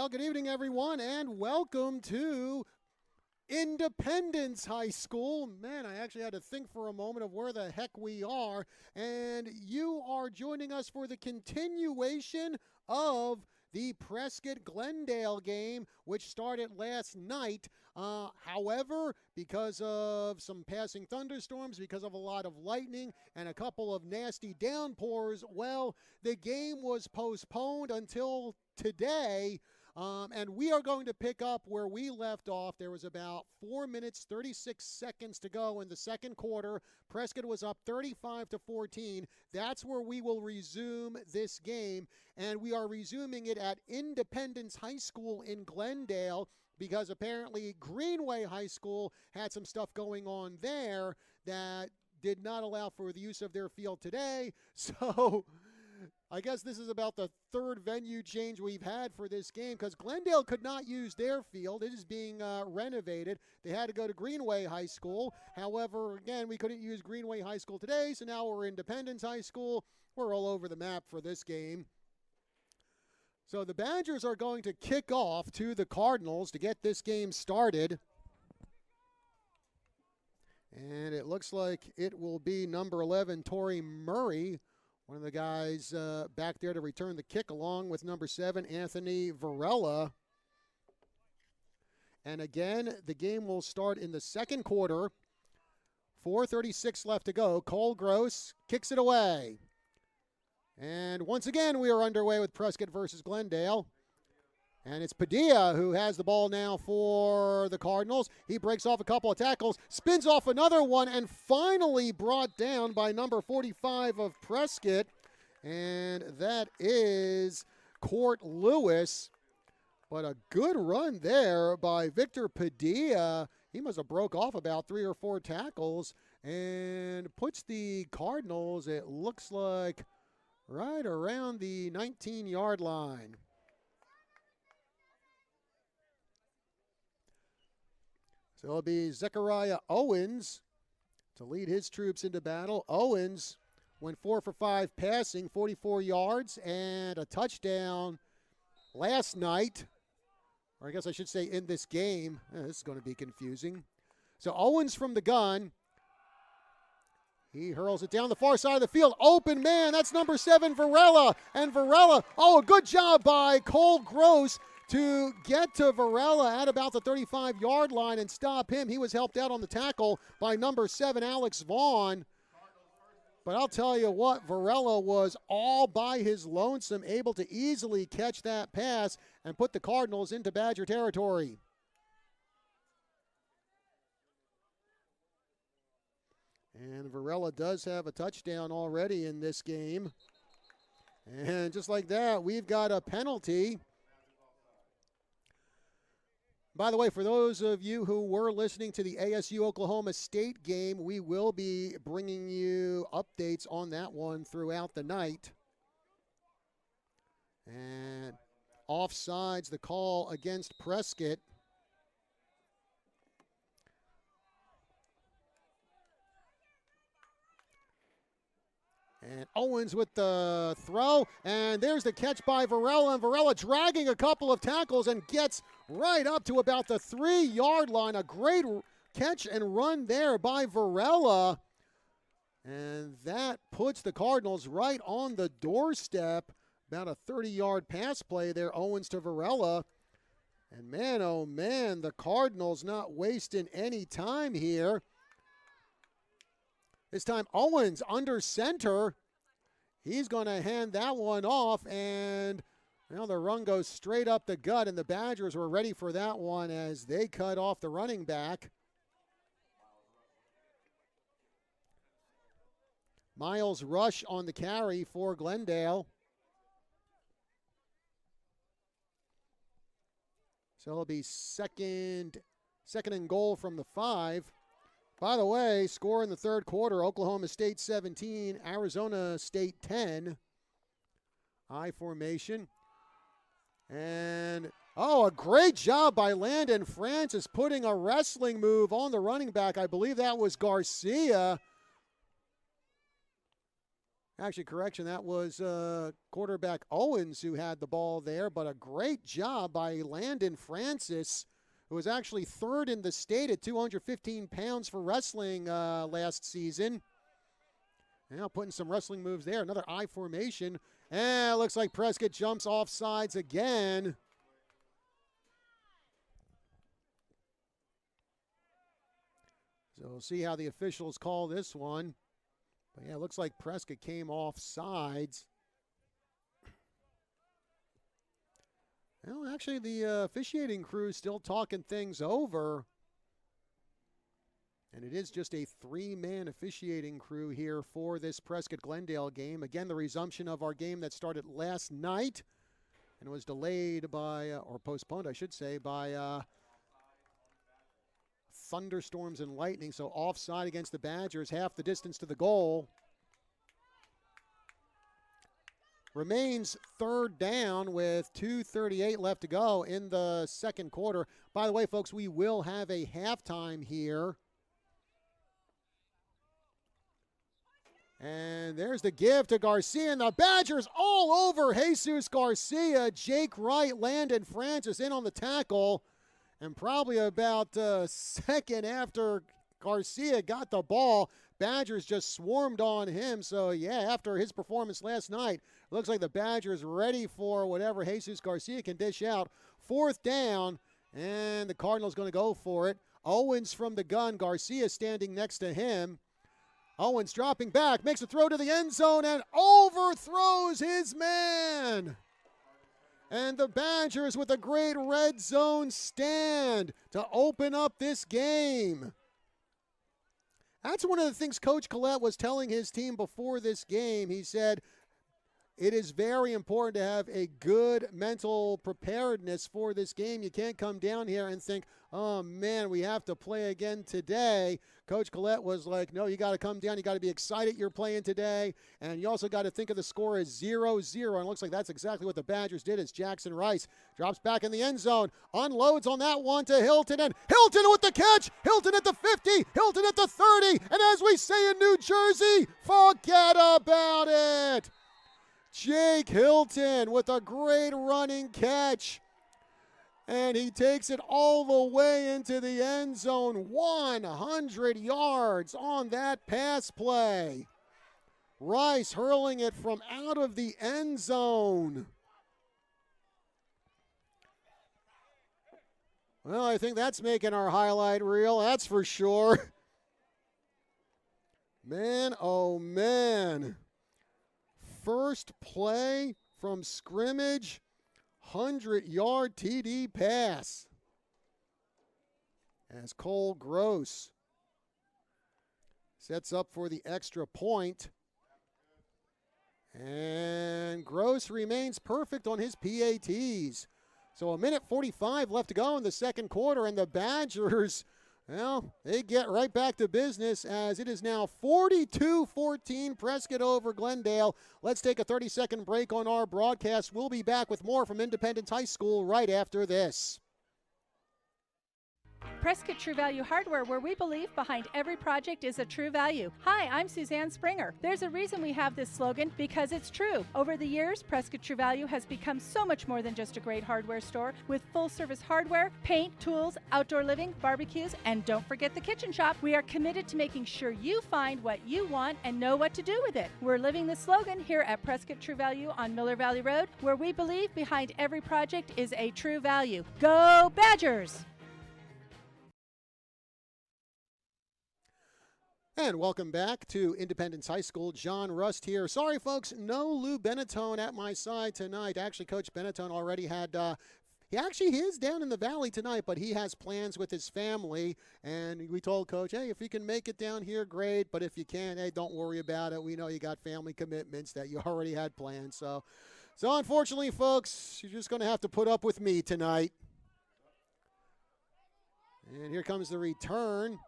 Well, good evening, everyone, and welcome to Independence High School. Man, I actually had to think for a moment of where the heck we are, and you are joining us for the continuation of the Prescott Glendale game, which started last night. However, because of some passing thunderstorms, because of a lot of lightning and a couple of nasty downpours, well, the game was postponed until today. And we are going to pick up where we left off. There was about 4 minutes, 36 seconds to go in the second quarter. Prescott was up 35-14. That's where we will resume this game. And we are resuming it at Independence High School in Glendale because apparently Greenway High School had some stuff going on there that did not allow for the use of their field today. So I guess this is about the third venue change we've had for this game because Glendale could not use their field. It is being renovated. They had to go to Greenway High School. However, again, we couldn't use Greenway High School today, so now we're Independence High School. We're all over the map for this game. So the Badgers are going to kick off to the Cardinals to get this game started. And it looks like it will be number 11, Torrey Murray, one of the guys back there to return the kick, along with number 7, Anthony Varela. And again, the game will start in the second quarter. 4:36 left to go. Cole Gross kicks it away. And once again, we are underway with Prescott versus Glendale. And it's Padilla who has the ball now for the Cardinals. He breaks off a couple of tackles, spins off another one, and finally brought down by number 45 of Prescott. And that is Court Lewis. But a good run there by Victor Padilla. He must have broke off about 3 or 4 tackles and puts the Cardinals, it looks like, right around the 19-yard line. So it'll be Zechariah Owens to lead his troops into battle. Owens went 4 for 5 passing, 44 yards, and a touchdown last night. Or I guess I should say in this game. This is going to be confusing. So Owens from the gun. He hurls it down the far side of the field. Open man, that's number 7, Varela. And Varela, a good job by Cole Gross to get to Varela at about the 35-yard line and stop him. He was helped out on the tackle by number 7, Alex Vaughn. But I'll tell you what, Varela was all by his lonesome, able to easily catch that pass and put the Cardinals into Badger territory. And Varela does have a touchdown already in this game. And just like that, we've got a penalty. By the way, for those of you who were listening to the ASU-Oklahoma State game, we will be bringing you updates on that one throughout the night. And offsides, the call against Prescott. And Owens with the throw, and there's the catch by Varela, and Varela dragging a couple of tackles and gets right up to about the 3-yard line. A great catch and run there by Varela, and that puts the Cardinals right on the doorstep. About a 30-yard pass play there, Owens to Varela. And man, oh man, the Cardinals not wasting any time here. This time Owens under center. He's going to hand that one off, and the run goes straight up the gut, and the Badgers were ready for that one as they cut off the running back. Miles Rush on the carry for Glendale. So it'll be second and goal from the 5. By the way, score in the third quarter, Oklahoma State 17, Arizona State 10. I formation. And, a great job by Landon Francis putting a wrestling move on the running back. I believe that was Garcia. Actually, correction, that was quarterback Owens who had the ball there, but a great job by Landon Francis, who was actually third in the state at 215 pounds for wrestling last season. Now putting some wrestling moves there. Another I formation. And it looks like Prescott jumps off sides again. So we'll see how the officials call this one. But yeah, it looks like Prescott came off sides. Well, actually, the officiating crew is still talking things over. And it is just a three-man officiating crew here for this Prescott-Glendale game. Again, the resumption of our game that started last night and was delayed by, or postponed, I should say, by thunderstorms and lightning. So offside against the Badgers, half the distance to the goal. Remains third down with 2:38 left to go in the second quarter. By the way, folks, we will have a halftime here. And there's the give to Garcia, and the Badgers all over Jesus Garcia. Jake Wright, Landon Francis in on the tackle. And probably about a second after Garcia got the ball, Badgers just swarmed on him. So, yeah, after his performance last night, it looks like the Badgers ready for whatever Jesus Garcia can dish out. Fourth down, and the Cardinals going to go for it. Owens from the gun, Garcia standing next to him. Owens dropping back, makes a throw to the end zone, and overthrows his man. And the Badgers with a great red zone stand to open up this game. That's one of the things Coach Collette was telling his team before this game. He said, it is very important to have a good mental preparedness for this game. You can't come down here and think, oh, man, we have to play again today. Coach Collette was like, no, you got to come down. You got to be excited you're playing today. And you also got to think of the score as 0-0. And it looks like that's exactly what the Badgers did as Jackson Rice drops back in the end zone, unloads on that one to Hilton. And Hilton with the catch. Hilton at the 50. Hilton at the 30. And as we say in New Jersey, forget about it. Jake Hilton with a great running catch. And he takes it all the way into the end zone. 100 yards on that pass play. Rice hurling it from out of the end zone. Well, I think that's making our highlight reel, that's for sure. Man, oh man. First play from scrimmage, 100-yard TD pass. As Cole Gross sets up for the extra point. And Gross remains perfect on his PATs. So 1:45 left to go in the second quarter, and the Badgers, well, they get right back to business as it is now 42-14 Prescott over Glendale. Let's take a 30-second break on our broadcast. We'll be back with more from Independence High School right after this. Prescott True Value Hardware, where we believe behind every project is a true value. Hi, I'm Suzanne Springer. There's a reason we have this slogan, because it's true. Over the years, Prescott True Value has become so much more than just a great hardware store with full-service hardware, paint, tools, outdoor living, barbecues, and don't forget the kitchen shop. We are committed to making sure you find what you want and know what to do with it. We're living the slogan here at Prescott True Value on Miller Valley Road, where we believe behind every project is a true value. Go Badgers! And welcome back to Independence High School. John Rust here. Sorry, folks, no Lou Benetone at my side tonight. Actually, Coach Benetone already had, he is down in the valley tonight, but he has plans with his family. And we told Coach, hey, if you can make it down here, great. But if you can't, hey, don't worry about it. We know you got family commitments that you already had planned. So unfortunately, folks, you're just going to have to put up with me tonight. And here comes the return.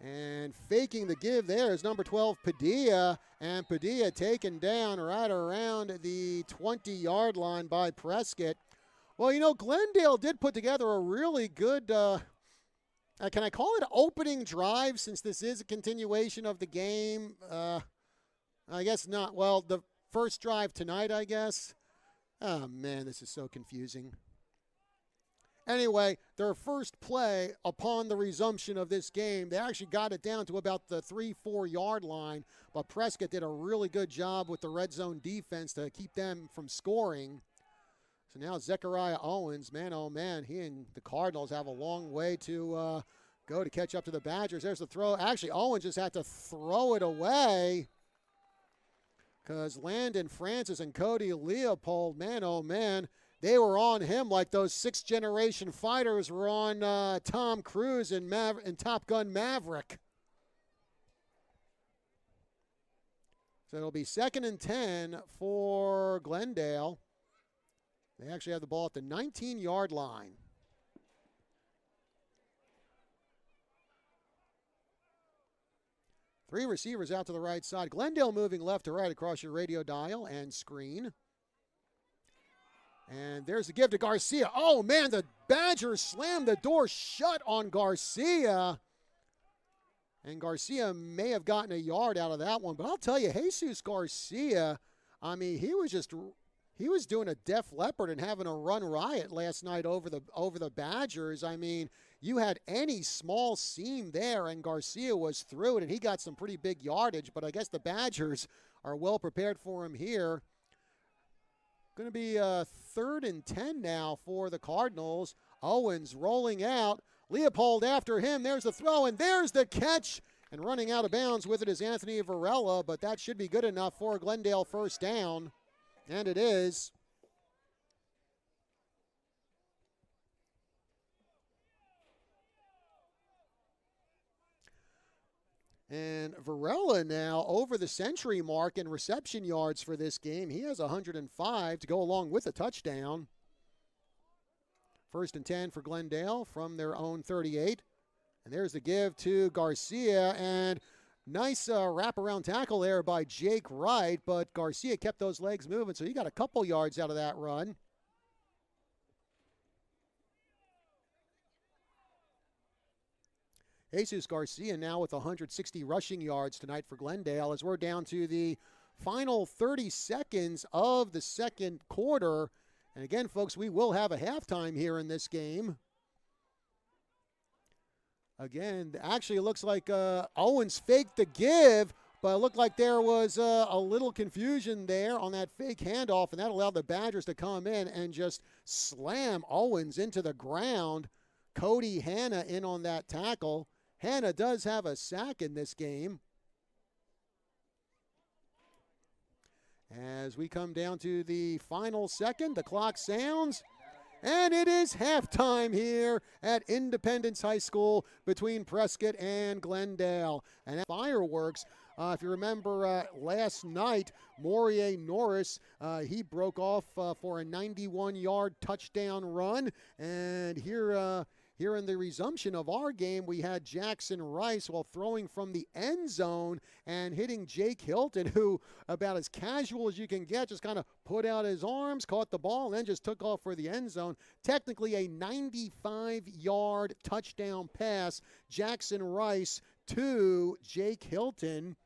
And faking the give there is number 12, Padilla. And Padilla taken down right around the 20-yard line by Prescott. Well, you know, Glendale did put together a really good, can I call it opening drive since this is a continuation of the game? I guess not. Well, the first drive tonight, I guess. Oh, man, this is so confusing. Anyway, their first play upon the resumption of this game, they actually got it down to about the 3-4 yard line, but Prescott did a really good job with the red zone defense to keep them from scoring. So now Uriah Owens, man, oh man, he and the Cardinals have a long way to go to catch up to the Badgers. There's the throw. Actually, Owens just had to throw it away because Landon Francis and Cody Leopold, man, oh man, they were on him like those sixth-generation fighters were on Tom Cruise in Top Gun Maverick. So it'll be 2nd and 10 for Glendale. They actually have the ball at the 19-yard line. Three receivers out to the right side. Glendale moving left to right across your radio dial and screen. And there's the give to Garcia. Oh, man, the Badgers slammed the door shut on Garcia. And Garcia may have gotten a yard out of that one. But I'll tell you, Jesus Garcia, I mean, he was doing a Def Leppard and having a run riot last night over the Badgers. I mean, you had any small seam there, and Garcia was through it, and he got some pretty big yardage. But I guess the Badgers are well prepared for him here. Going to be 3rd and 10 now for the Cardinals. Owens rolling out. Leopold after him. There's the throw, and there's the catch. And running out of bounds with it is Anthony Varela, but that should be good enough for a Glendale first down. And it is. And Varela now over the century mark in reception yards for this game. He has 105 to go along with a touchdown. 1st and 10 for Glendale from their own 38. And there's the give to Garcia. And nice wraparound tackle there by Jake Wright. But Garcia kept those legs moving, so he got a couple yards out of that run. Jesus Garcia now with 160 rushing yards tonight for Glendale as we're down to the final 30 seconds of the second quarter. And again, folks, we will have a halftime here in this game. Again, actually it looks like Owens faked the give, but it looked like there was a little confusion there on that fake handoff, and that allowed the Badgers to come in and just slam Owens into the ground. Cody Hanna in on that tackle. Hanna does have a sack in this game. As we come down to the final second, the clock sounds, and it is halftime here at Independence High School between Prescott and Glendale. And fireworks, if you remember last night, Morier Norris, he broke off for a 91-yard touchdown run. And here in the resumption of our game, we had Jackson Rice while throwing from the end zone and hitting Jake Hilton, who about as casual as you can get, just kind of put out his arms, caught the ball, and then just took off for the end zone. Technically a 95-yard touchdown pass, Jackson Rice to Jake Hilton.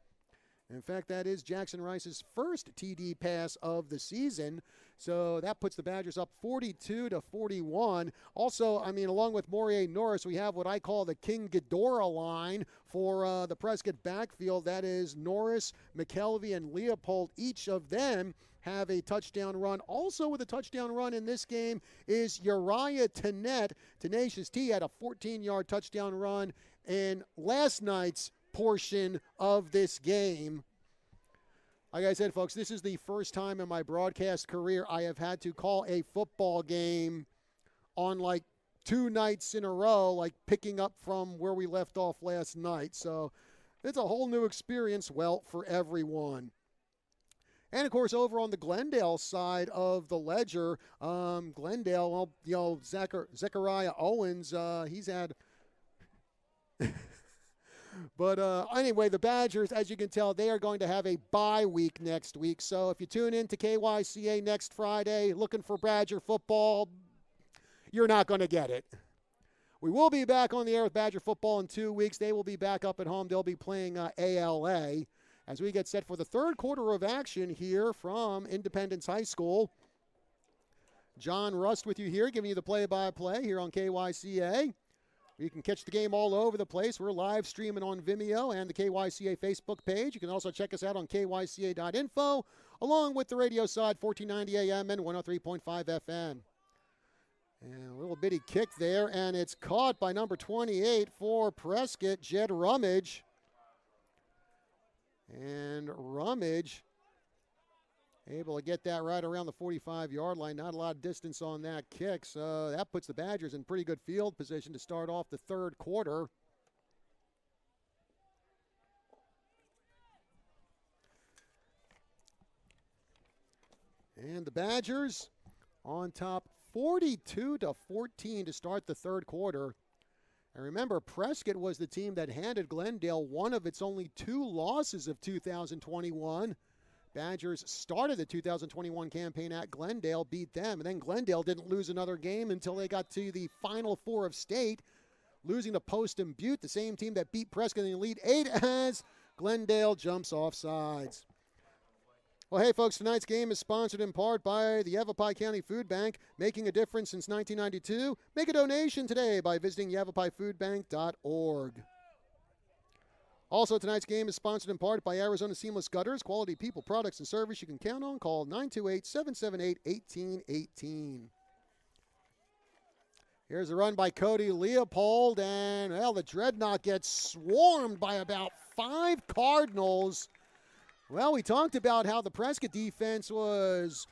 In fact, that is Jackson Rice's first TD pass of the season. So that puts the Badgers up 42-41. Also, I mean, along with Morier Norris, we have what I call the King Ghidorah line for the Prescott backfield. That is Norris, McKelvey, and Leopold. Each of them have a touchdown run. Also with a touchdown run in this game is Uriah Tenette. Tenacious T had a 14-yard touchdown run in last night's portion of this game. Like I said, folks, this is the first time in my broadcast career I have had to call a football game on like 2 nights in a row, like picking up from where we left off last night. So it's a whole new experience, well, for everyone. And, of course, over on the Glendale side of the ledger, Glendale, well, you know, Uriah Owens, he's had But anyway, the Badgers, as you can tell, they are going to have a bye week next week. So if you tune in to KYCA next Friday looking for Badger football, you're not going to get it. We will be back on the air with Badger football in 2 weeks. They will be back up at home. They'll be playing ALA. as we get set for the third quarter of action here from Independence High School. John Rust with you here, giving you the play-by-play here on KYCA. You can catch the game all over the place. We're live streaming on Vimeo and the KYCA Facebook page. You can also check us out on kyca.info, along with the radio side, 1490 AM and 103.5 FM. And a little bitty kick there, and it's caught by number 28 for Prescott, Jed Rummage. And Rummage able to get that right around the 45-yard line. Not a lot of distance on that kick, so that puts the Badgers in pretty good field position to start off the third quarter. And the Badgers on top 42-14 to start the third quarter. And remember, Prescott was the team that handed Glendale one of its only 2 losses of 2021. Badgers started the 2021 campaign at Glendale, beat them, and then Glendale didn't lose another game until they got to the Final Four of state, losing to Post and Butte, the same team that beat Prescott in the Elite Eight, as Glendale jumps off sides. Well, hey, folks, tonight's game is sponsored in part by the Yavapai County Food Bank, making a difference since 1992. Make a donation today by visiting yavapaifoodbank.org. Also, tonight's game is sponsored in part by Arizona Seamless Gutters, quality people, products, and service you can count on. Call 928-778-1818. Here's a run by Cody Leopold, and, well, the Dreadnought gets swarmed by about 5 Cardinals. Well, we talked about how the Prescott defense was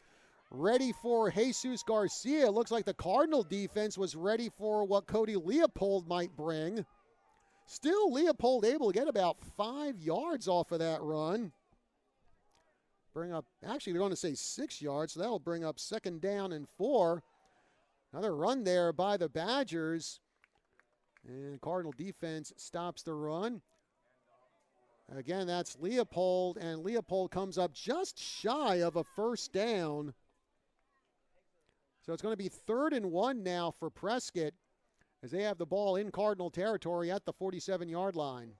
ready for Jesus Garcia. It looks like the Cardinal defense was ready for what Cody Leopold might bring. Still, Leopold able to get about 5 yards off of that run. Bring up, actually, they're going to say 6 yards, so that'll bring up 2nd down and 4. Another run there by the Badgers. And Cardinal defense stops the run. Again, that's Leopold, and Leopold comes up just shy of a 1st down. So it's going to be 3rd and 1 now for Prescott as they have the ball in Cardinal territory at the 47-yard line.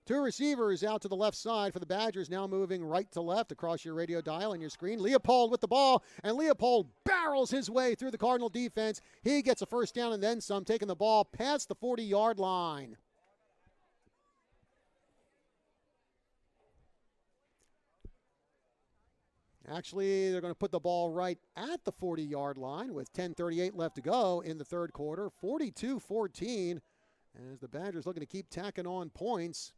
Two receivers out to the left side for the Badgers, now moving right to left across your radio dial and your screen. Leopold with the ball, and Leopold barrels his way through the Cardinal defense. He gets a 1st down and then some, taking the ball past the 40-yard line. Actually, they're going to put the ball right at the 40-yard line with 10:38 left to go in the third quarter, 42-14, as the Badgers looking to keep tacking on points.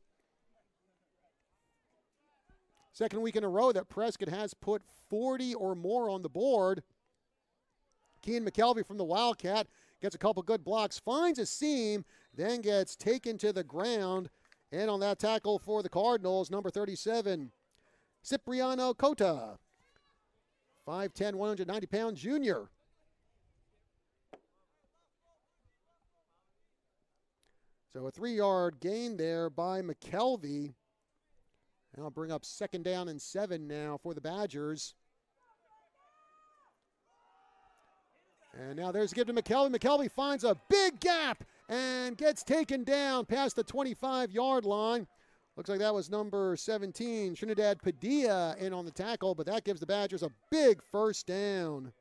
Second week in a row that Prescott has put 40 or more on the board. Keen McKelvey from the Wildcat gets a couple good blocks, finds a seam, then gets taken to the ground. And on that tackle for the Cardinals, number 37, Cipriano Cota, 5'10", 190-pound junior. So a 3-yard gain there by McKelvey. And I'll bring up 2nd down and 7 now for the Badgers. And now there's a give to McKelvey. McKelvey finds a big gap and gets taken down past the 25-yard line. Looks like that was number 17, Trinidad Padilla, in on the tackle, but that gives the Badgers a big 1st down.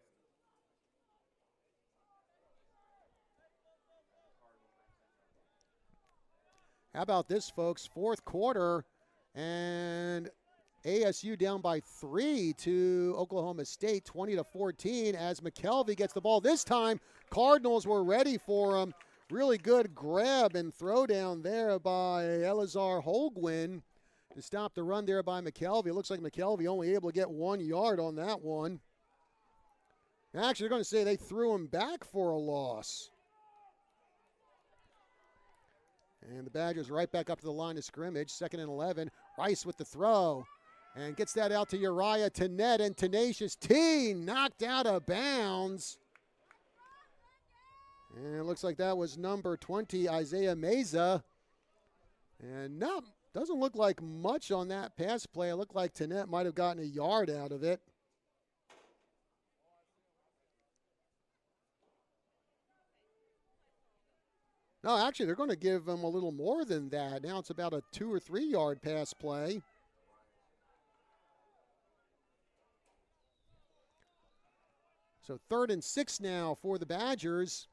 How about this, folks? 4th quarter, and ASU down by 3 to Oklahoma State, 20-14, as McKelvey gets the ball. This time, Cardinals were ready for him. Really good grab and throw down there by Elazar Holguin to stop the run there by McKelvey. It looks like McKelvey only able to get 1 yard on that one. Actually, they're going to say they threw him back for a loss. And the Badgers right back up to the line of scrimmage, 2nd and 11. Rice with the throw and gets that out to Uriah Tenette, and Tenacious T knocked out of bounds. And it looks like that was number 20, Isaiah Meza. And doesn't look like much on that pass play. It looked like Tenette might have gotten a yard out of it. No, actually, they're going to give them a little more than that. Now it's about a 2 or 3 yard pass play. So 3rd and 6 now for the Badgers.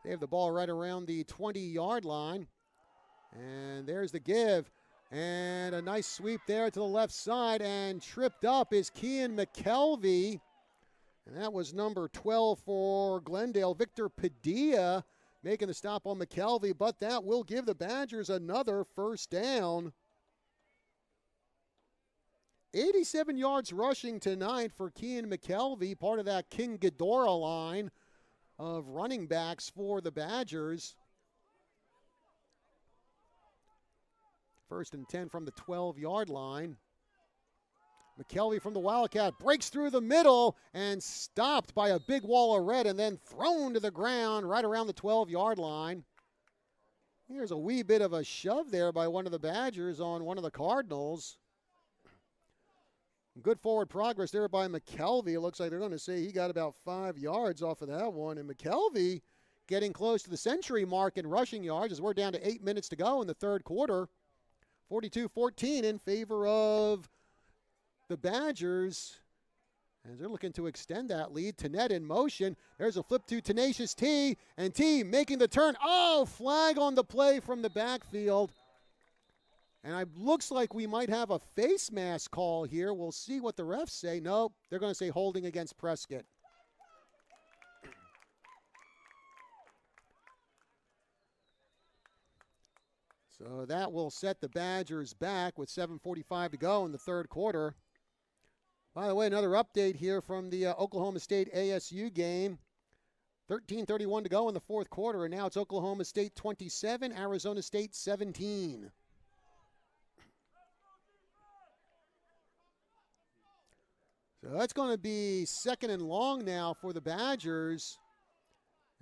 They have the ball right around the 20-yard line. And there's the give. And a nice sweep there to the left side. And tripped up is Kean McKelvey. And that was number 12 for Glendale, Victor Padilla, making the stop on McKelvey. But that will give the Badgers another first down. 87 yards rushing tonight for Kean McKelvey, part of that King Ghidorah line of running backs for the Badgers. 1st and 10 from the 12-yard line. McKelvey from the Wildcat breaks through the middle and stopped by a big wall of red and then thrown to the ground right around the 12-yard line. Here's a wee bit of a shove there by one of the Badgers on one of the Cardinals. Good forward progress there by McKelvey. It looks like they're going to say he got about 5 yards off of that one. And McKelvey getting close to the century mark in rushing yards as we're down to 8 minutes to go in the 3rd quarter. 42-14 in favor of the Badgers as they're looking to extend that lead. Tenette in motion. There's a flip to Tenacious T, and T making the turn. Oh, flag on the play from the backfield. And it looks like we might have a face mask call here. We'll see what the refs say. Nope, they're going to say holding against Prescott. So that will set the Badgers back with 7:45 to go in the 3rd quarter. By the way, another update here from the Oklahoma State ASU game. 13:31 to go in the 4th quarter, and now it's Oklahoma State 27, Arizona State 17. So that's going to be 2nd and long now for the Badgers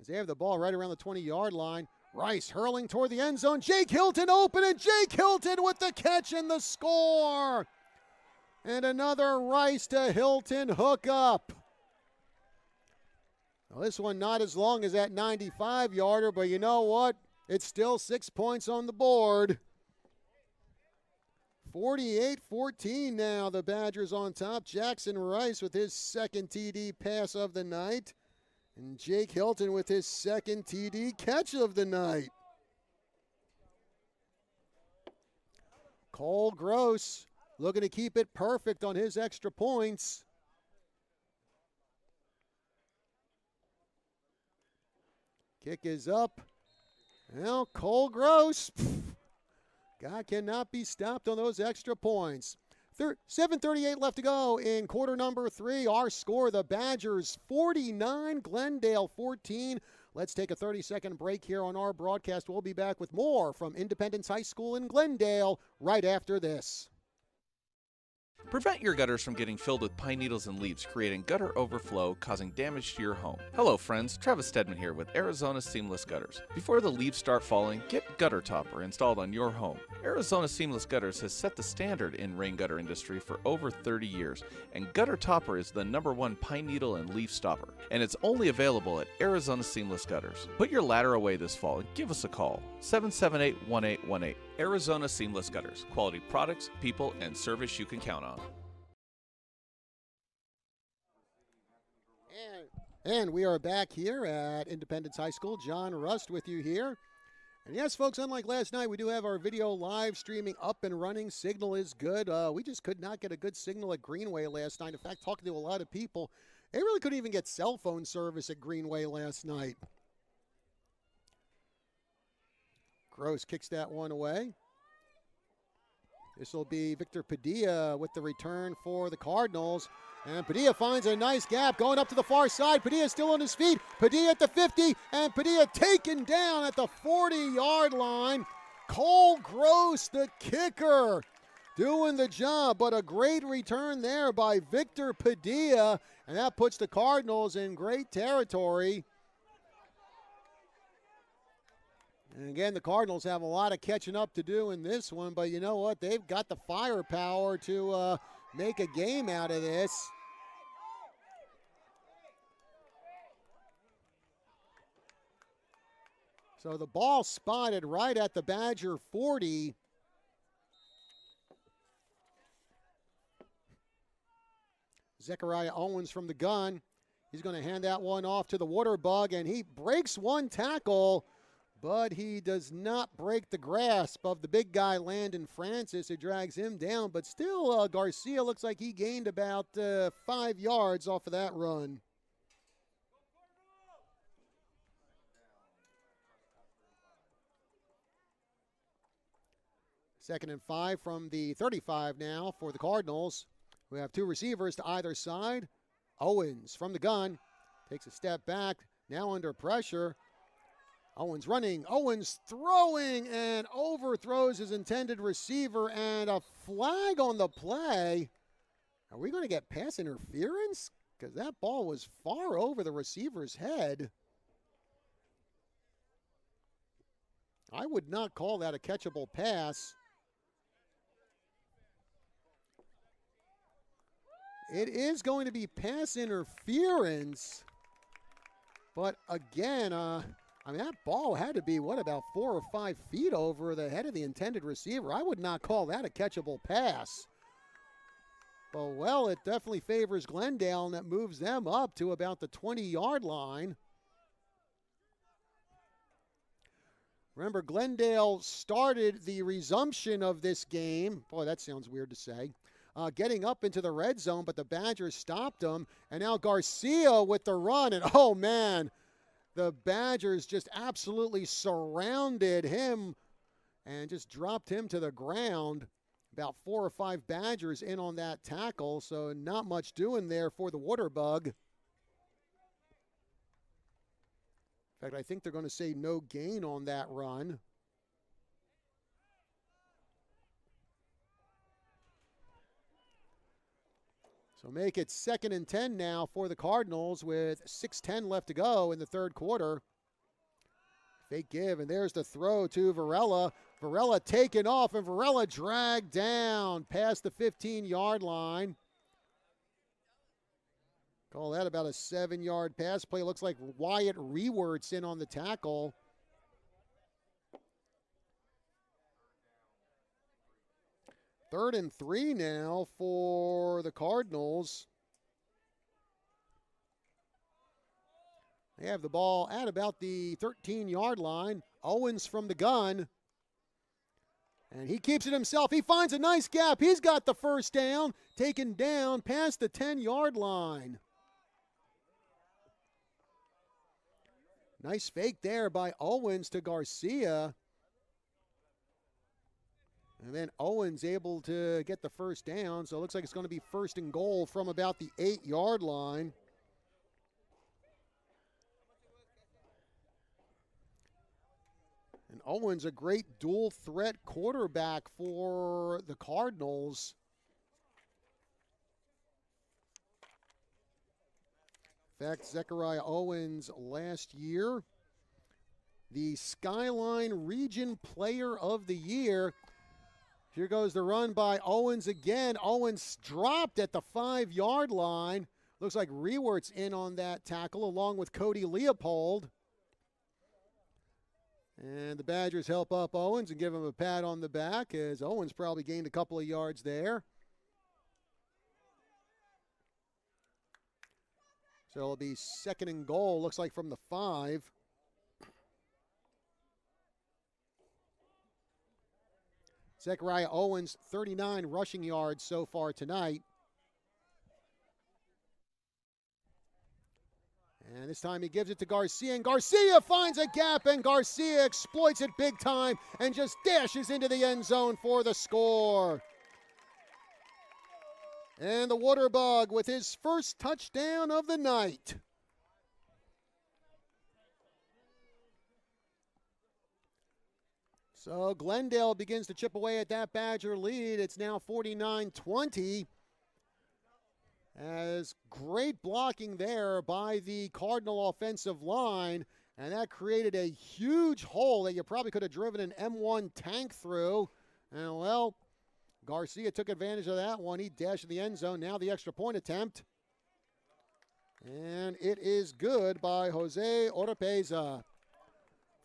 as they have the ball right around the 20-yard line. Rice hurling toward the end zone. Jake Hilton open, and Jake Hilton with the catch and the score. And another Rice to Hilton hookup. Well, this one not as long as that 95-yarder, but you know what? It's still 6 points on the board. 48-14 now, the Badgers on top. Jackson Rice with his 2nd TD pass of the night. And Jake Hilton with his 2nd TD catch of the night. Cole Gross looking to keep it perfect on his extra points. Kick is up. Well, Cole Gross, God cannot be stopped on those extra points. 7:38 left to go in quarter number 3. Our score, the Badgers 49, Glendale 14. Let's take a 30-second break here on our broadcast. We'll be back with more from Independence High School in Glendale right after this. Prevent your gutters from getting filled with pine needles and leaves, creating gutter overflow, causing damage to your home. Hello friends, Travis Stedman here with Arizona Seamless Gutters. Before the leaves start falling, get Gutter Topper installed on your home. Arizona Seamless Gutters has set the standard in rain gutter industry for over 30 years, and Gutter Topper is the #1 pine needle and leaf stopper, and it's only available at Arizona Seamless Gutters. Put your ladder away this fall and give us a call, 778-1818. Arizona Seamless Gutters, quality products, people, and service you can count on. And we are back here at Independence High School. John Rust with you here. And yes, folks, unlike last night, we do have our video live streaming up and running. Signal is good. We just could not get a good signal at Greenway last night. In fact, talking to a lot of people, they really couldn't even get cell phone service at Greenway last night. Gross kicks that one away. This will be Victor Padilla with the return for the Cardinals. And Padilla finds a nice gap going up to the far side. Padilla still on his feet. Padilla at the 50, and Padilla taken down at the 40-yard line. Cole Gross, the kicker, doing the job, but a great return there by Victor Padilla, and that puts the Cardinals in great territory. And again, the Cardinals have a lot of catching up to do in this one, but you know what? They've got the firepower to make a game out of this. So the ball spotted right at the Badger 40. Zechariah Owens from the gun. He's going to hand that one off to the Water Bug, and he breaks one tackle, but he does not break the grasp of the big guy, Landon Francis, who drags him down. But still, Garcia looks like he gained about 5 yards off of that run. Second and 5 from the 35 now for the Cardinals. We have 2 receivers to either side. Owens from the gun takes a step back, now under pressure. Owens running, Owens throwing, and overthrows his intended receiver, and a flag on the play. Are we going to get pass interference? Because that ball was far over the receiver's head. I would not call that a catchable pass. It is going to be pass interference. But again, that ball had to be, about 4 or 5 feet over the head of the intended receiver. I would not call that a catchable pass. But, well, it definitely favors Glendale, and that moves them up to about the 20-yard line. Remember, Glendale started the resumption of this game. Boy, that sounds weird to say. Getting up into the red zone, but the Badgers stopped them. And now Garcia with the run. And, oh, man, the Badgers just absolutely surrounded him and just dropped him to the ground. About 4 or 5 Badgers in on that tackle, so not much doing there for the Water Bug. In fact, I think they're going to say no gain on that run. So make it 2nd and 10 now for the Cardinals with 6:10 left to go in the third quarter. Fake give, and there's the throw to Varela. Varela taken off, and Varela dragged down past the 15-yard line. Call that about a 7-yard pass play. Looks like Wyatt Rewert's in on the tackle. Third and 3 now for the Cardinals. They have the ball at about the 13-yard line. Owens from the gun. And he keeps it himself. He finds a nice gap. He's got the first down. Taken down past the 10-yard line. Nice fake there by Owens to Garcia. And then Owens able to get the first down. So it looks like it's going to be 1st and goal from about the 8-yard line. And Owens, a great dual threat quarterback for the Cardinals. In fact, Zechariah Owens last year, the Skyline Region Player of the Year. Here goes the run by Owens again. Owens dropped at the 5-yard line. Looks like Rewert's in on that tackle along with Cody Leopold. And the Badgers help up Owens and give him a pat on the back as Owens probably gained a couple of yards there. So it'll be 2nd and goal, looks like from the 5. Zechariah Owens, 39 rushing yards so far tonight. And this time he gives it to Garcia, and Garcia finds a gap, and Garcia exploits it big time and just dashes into the end zone for the score. And the Water Bug with his first touchdown of the night. So Glendale begins to chip away at that Badger lead. It's now 49-20. As great blocking there by the Cardinal offensive line, and that created a huge hole that you probably could have driven an M1 tank through. And, well, Garcia took advantage of that one. He dashed in the end zone. Now the extra point attempt. And it is good by Jose Oropeza.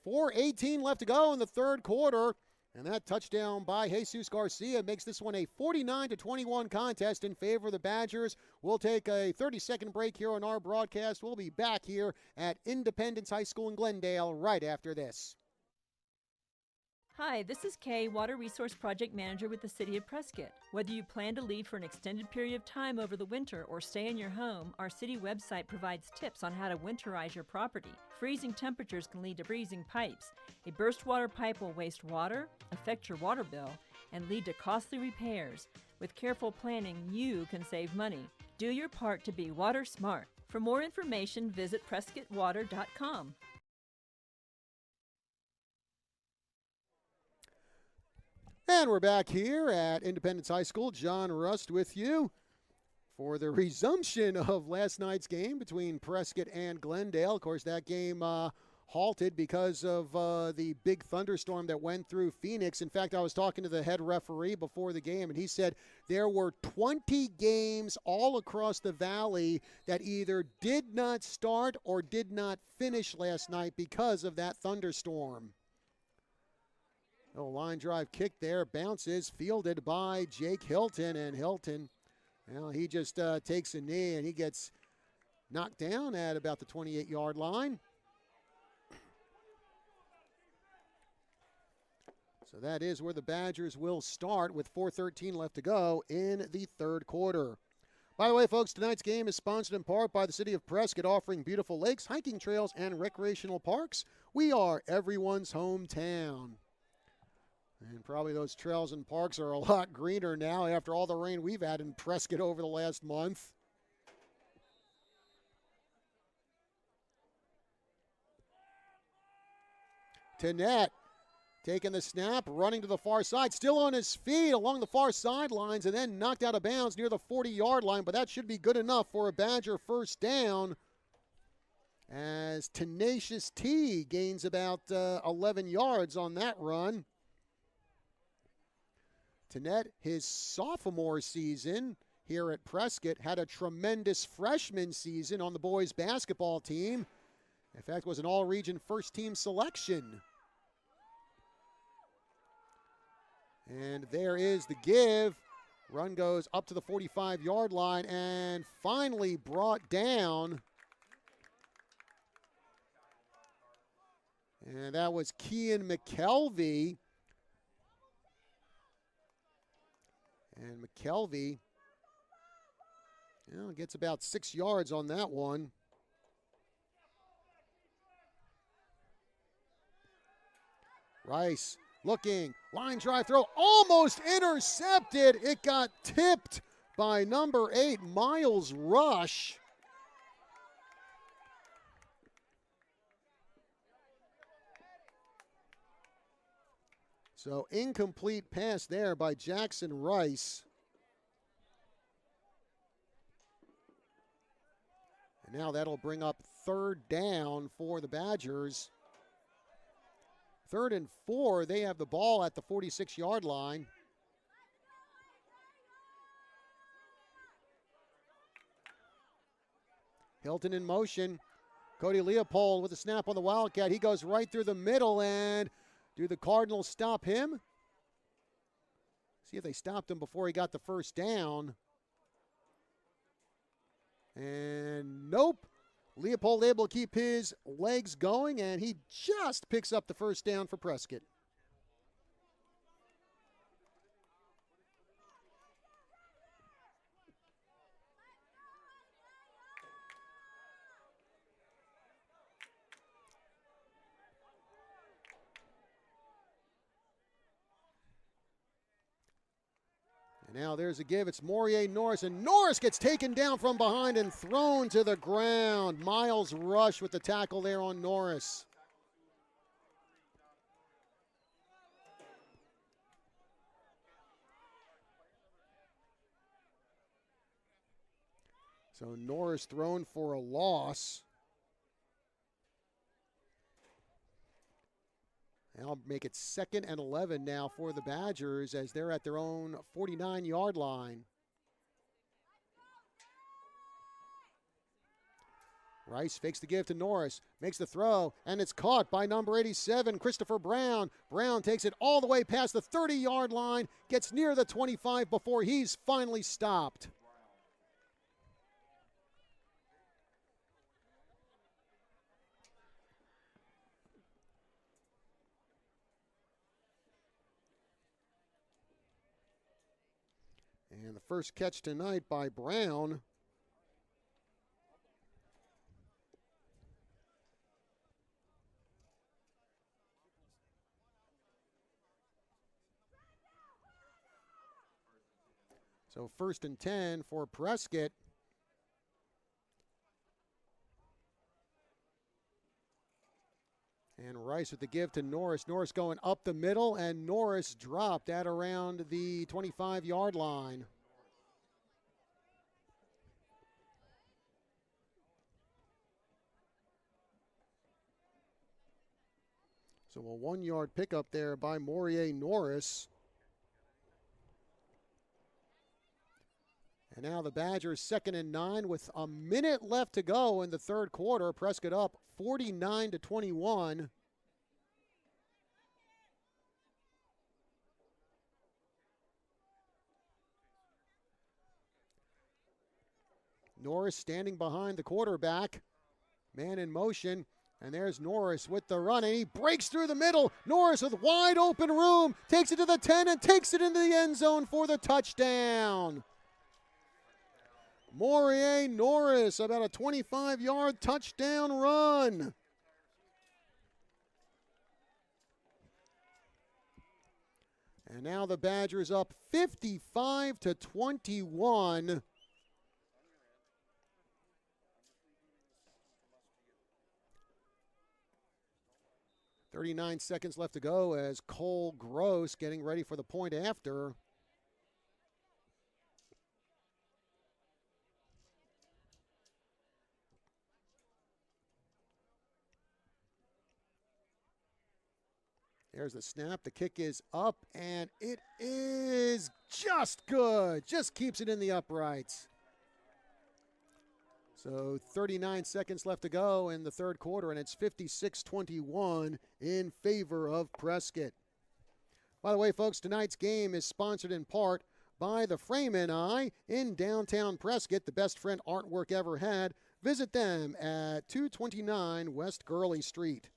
4:18 left to go in the third quarter. And that touchdown by Jesus Garcia makes this one a 49-21 contest in favor of the Badgers. We'll take a 30-second break here on our broadcast. We'll be back here at Independence High School in Glendale right after this. Hi, this is Kay, Water Resource Project Manager with the City of Prescott. Whether you plan to leave for an extended period of time over the winter or stay in your home, our city website provides tips on how to winterize your property. Freezing temperatures can lead to freezing pipes. A burst water pipe will waste water, affect your water bill, and lead to costly repairs. With careful planning, you can save money. Do your part to be water smart. For more information, visit PrescottWater.com. And we're back here at Independence High School. John Rust with you for the resumption of last night's game between Prescott and Glendale. Of course, that game halted because of the big thunderstorm that went through Phoenix. In fact, I was talking to the head referee before the game, and he said there were 20 games all across the valley that either did not start or did not finish last night because of that thunderstorm. A line drive kick there, bounces, fielded by Jake Hilton, and Hilton, well, he just takes a knee and he gets knocked down at about the 28-yard line. So that is where the Badgers will start with 4:13 left to go in the third quarter. By the way, folks, tonight's game is sponsored in part by the City of Prescott, offering beautiful lakes, hiking trails, and recreational parks. We are everyone's hometown. And probably those trails and parks are a lot greener now after all the rain we've had in Prescott over the last month. Tenette taking the snap, running to the far side, still on his feet along the far sidelines, and then knocked out of bounds near the 40-yard line, but that should be good enough for a Badger first down as Tenacious T gains about 11 yards on that run. Tenette, his sophomore season here at Prescott, had a tremendous freshman season on the boys basketball team. In fact, was an all-region first-team selection. And there is the give. Run goes up to the 45-yard line and finally brought down. And that was Kean McKelvey. And McKelvey, gets about 6 yards on that one. Rice looking, line drive throw, almost intercepted. It got tipped by number 8, Miles Rush. So incomplete pass there by Jackson Rice. And now that'll bring up third down for the Badgers. 3rd and 4, they have the ball at the 46-yard line. Hilton in motion. Cody Leopold with a snap on the Wildcat. He goes right through the middle, and do the Cardinals stop him? See if they stopped him before he got the first down. And nope. Leopold able to keep his legs going, and he just picks up the first down for Prescott. And now there's a give. It's Morier Norris, and Norris gets taken down from behind and thrown to the ground. Miles Rush with the tackle there on Norris. So Norris thrown for a loss. I'll make it 2nd and 11 now for the Badgers as they're at their own 49-yard line. Rice fakes the give to Norris, makes the throw, and it's caught by number 87, Christopher Brown. Brown takes it all the way past the 30-yard line, gets near the 25 before he's finally stopped. And the first catch tonight by Brown. So 1st and 10 for Prescott. And Rice with the give to Norris. Norris going up the middle, and Norris dropped at around the 25-yard line. So a 1-yard pickup there by Morier Norris. And now the Badgers 2nd and 9 with a minute left to go in the third quarter. Prescott up 49-21. Norris standing behind the quarterback. Man in motion. And there's Norris with the run, and he breaks through the middle. Norris with wide open room. Takes it to the 10 and takes it into the end zone for the touchdown. Morier Norris, about a 25-yard touchdown run. And now the Badgers up 55-21. 39 seconds left to go as Cole Gross getting ready for the point after. There's the snap. The kick is up, and it is just good. Just keeps it in the uprights. So 39 seconds left to go in the third quarter, and it's 56-21 in favor of Prescott. By the way, folks, tonight's game is sponsored in part by the Frame and Eye in downtown Prescott, the best friend artwork ever had. Visit them at 229 West Gurley Street.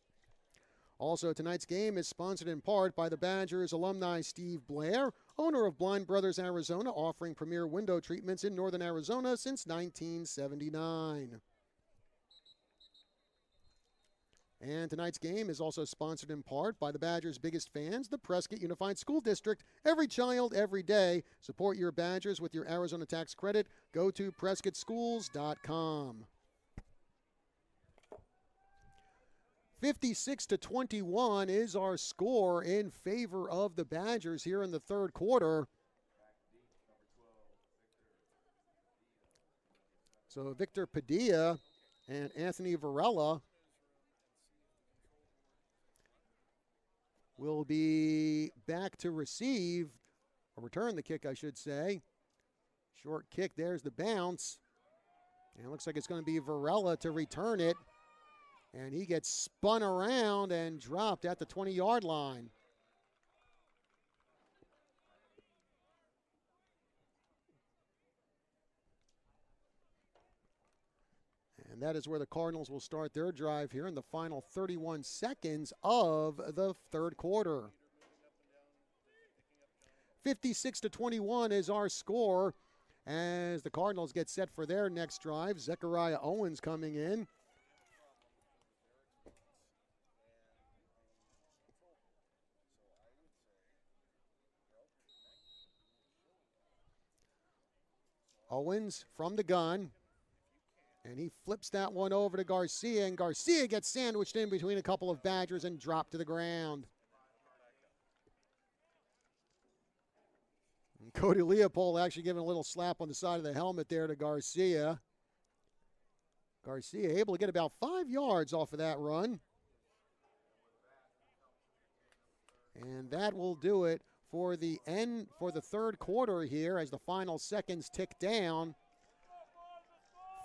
Also, tonight's game is sponsored in part by the Badgers alumni Steve Blair, owner of Blind Brothers Arizona, offering premier window treatments in northern Arizona since 1979. And tonight's game is also sponsored in part by the Badgers' biggest fans, the Prescott Unified School District. Every child, every day. Support your Badgers with your Arizona tax credit. Go to PrescottSchools.com. 56-21 is our score in favor of the Badgers here in the third quarter. So Victor Padilla and Anthony Varela will be back to receive, or return the kick, I should say. Short kick, there's the bounce. And it looks like it's going to be Varela to return it. And he gets spun around and dropped at the 20-yard line. And that is where the Cardinals will start their drive here in the final 31 seconds of the third quarter. 56-21 is our score as the Cardinals get set for their next drive. Zechariah Owens coming in. Owens from the gun, and he flips that one over to Garcia, and Garcia gets sandwiched in between a couple of Badgers and dropped to the ground. And Cody Leopold actually giving a little slap on the side of the helmet there to Garcia. Garcia able to get about 5 yards off of that run. And that will do it for the end, for the third quarter here as the final seconds tick down.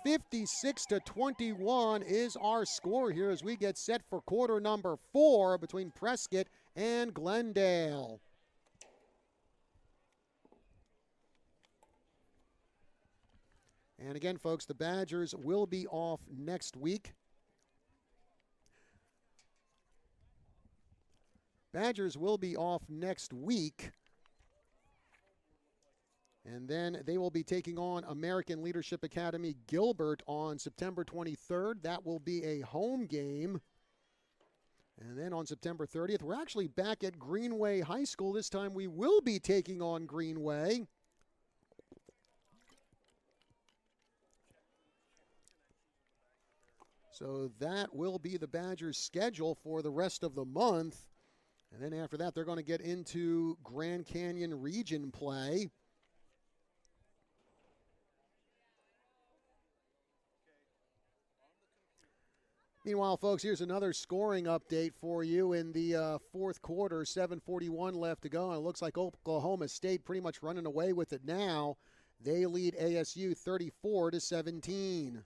56-21 is our score here as we get set for quarter number 4 between Prescott and Glendale. And again, folks, the Badgers will be off next week. Badgers will be off next week. And then they will be taking on American Leadership Academy Gilbert on September 23rd. That will be a home game. And then on September 30th, we're actually back at Greenway High School. This time we will be taking on Greenway. So that will be the Badgers' schedule for the rest of the month. And then after that, they're going to get into Grand Canyon region play. Meanwhile, folks, here's another scoring update for you in the fourth quarter. 7:41 left to go, and it looks like Oklahoma State pretty much running away with it now. They lead ASU 34-17.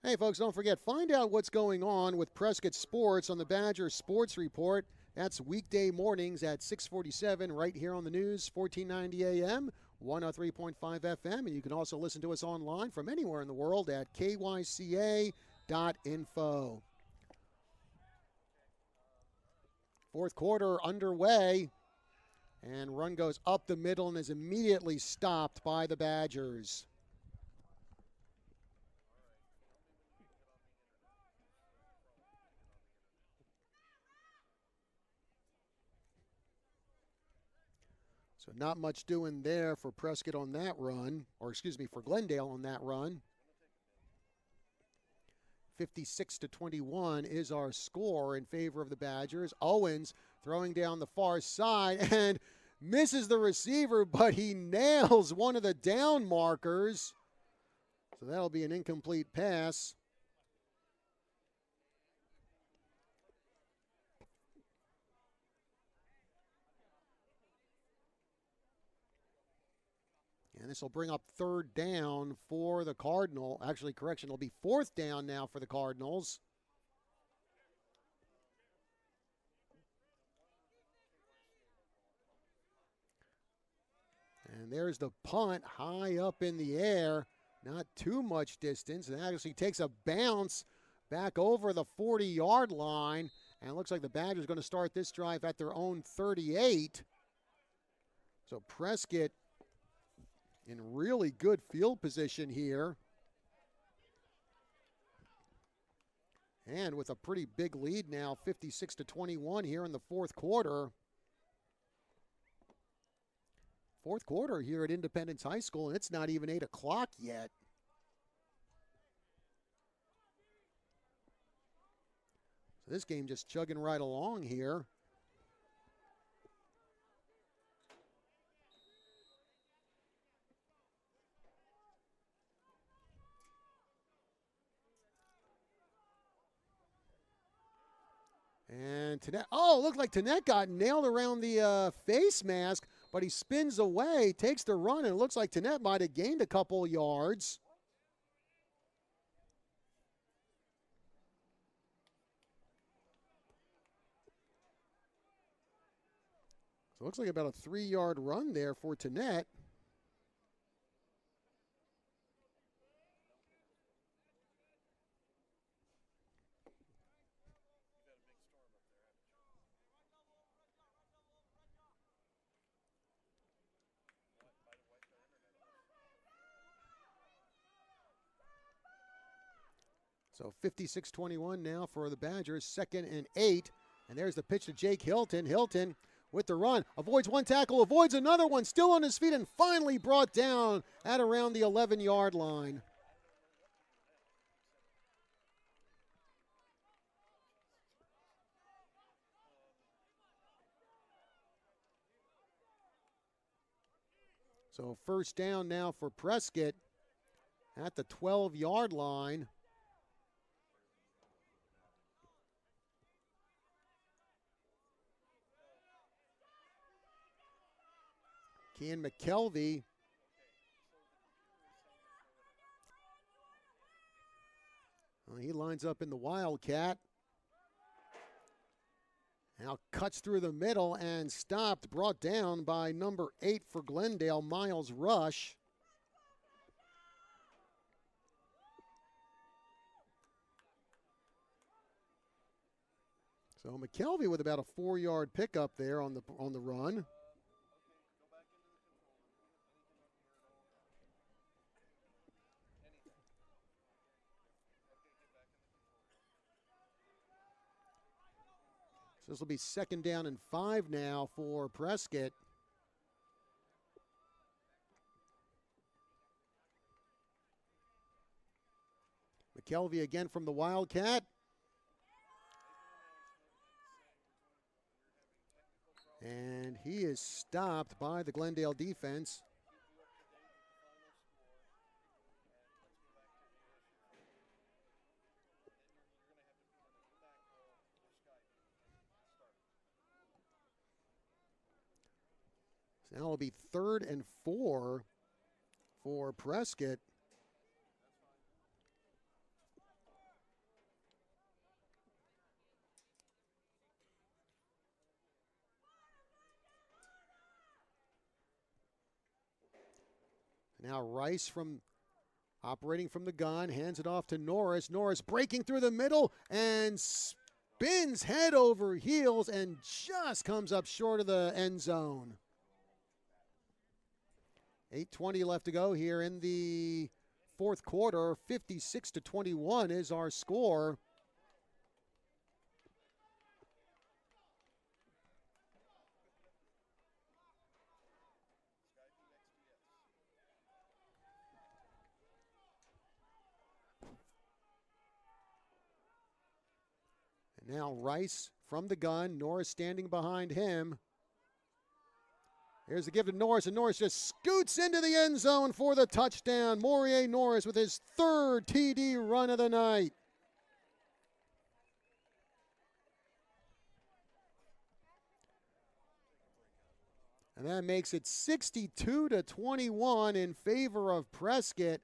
Hey, folks, don't forget, find out what's going on with Prescott Sports on the Badger Sports Report. That's weekday mornings at 6:47 right here on the news, 1490 AM, 103.5 FM. And you can also listen to us online from anywhere in the world at kyca.info. Fourth quarter underway, and run goes up the middle and is immediately stopped by the Badgers. So not much doing there for Prescott on that run, or excuse me, for Glendale on that run. 56-21 is our score in favor of the Badgers. Owens throwing down the far side and misses the receiver, but he nails one of the down markers. So that'll be an incomplete pass. And this will bring up third down for the Cardinal. Actually, correction, it'll be fourth down now for the Cardinals. And there's the punt high up in the air. Not too much distance. And actually takes a bounce back over the 40-yard line. And it looks like the Badgers are going to start this drive at their own 38. So Prescott in really good field position here. And with a pretty big lead now, 56-21 here in the fourth quarter. Fourth quarter here at Independence High School, and it's not even 8 o'clock yet. So this game just chugging right along here. And Tenette, looked like Tenette got nailed around the face mask, but he spins away, takes the run, and it looks like Tenette might have gained a couple yards. So it looks like about a 3-yard run there for Tenette. So 56-21 now for the Badgers, 2nd and 8. And there's the pitch to Jake Hilton. Hilton with the run, avoids one tackle, avoids another one, still on his feet, and finally brought down at around the 11-yard line. So first down now for Prescott at the 12-yard line. Kean McKelvey. Well, he lines up in the Wildcat. Now cuts through the middle and stopped, brought down by number 8 for Glendale, Miles Rush. So McKelvey with about a 4-yard pickup there on the run. So this will be 2nd down and 5 now for Prescott. McKelvey again from the Wildcat. And he is stopped by the Glendale defense. So now it'll be 3rd and 4 for Prescott. Now Rice operating from the gun, hands it off to Norris. Norris breaking through the middle and spins head over heels and just comes up short of the end zone. 8:20 left to go here in the 4th quarter. 56-21 is our score. And now Rice from the gun, Norris standing behind him. Here's the give to Norris, and Norris just scoots into the end zone for the touchdown. Maurier Norris with his 3rd TD run of the night. And that makes it 62-21 in favor of Prescott,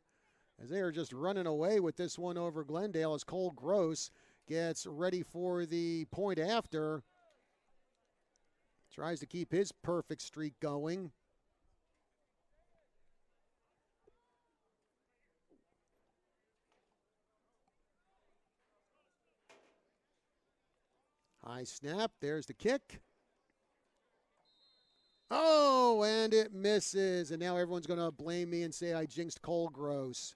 as they are just running away with this one over Glendale as Cole Gross gets ready for the point after. Tries to keep his perfect streak going. High snap, there's the kick. Oh, and it misses. And now everyone's going to blame me and say I jinxed Cole Gross.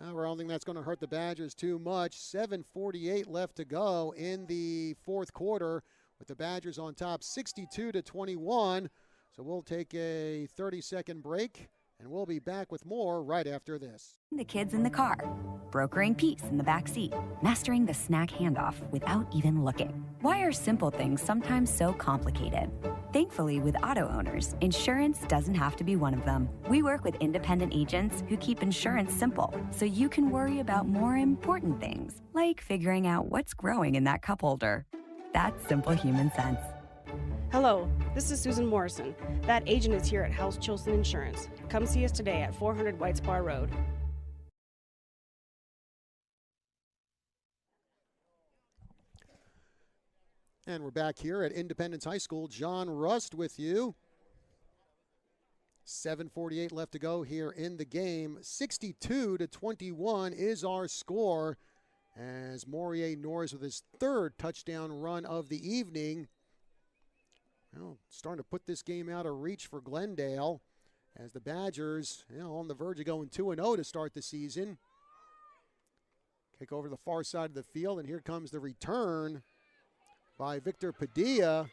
I don't think that's going to hurt the Badgers too much. 7:48 left to go in the 4th quarter with the Badgers on top 62-21. So we'll take a 30-second break, and we'll be back with more right after this. The kids in the car, brokering peace in the back seat, mastering the snack handoff without even looking. Why are simple things sometimes so complicated? Thankfully, with auto owners, insurance doesn't have to be one of them. We work with independent agents who keep insurance simple, so you can worry about more important things, like figuring out what's growing in that cup holder. That's simple human sense. Hello, this is Susan Morrison. That agent is here at House Chilson Insurance. Come see us today at 400 White Spar Road. And we're back here at Independence High School. John Rust with you. 7:48 left to go here in the game. 62-21 is our score as Maurier Norris with his 3rd touchdown run of the evening. Well, starting to put this game out of reach for Glendale as the Badgers, on the verge of going 2-0 to start the season. Kick over to the far side of the field, and here comes the return by Victor Padilla,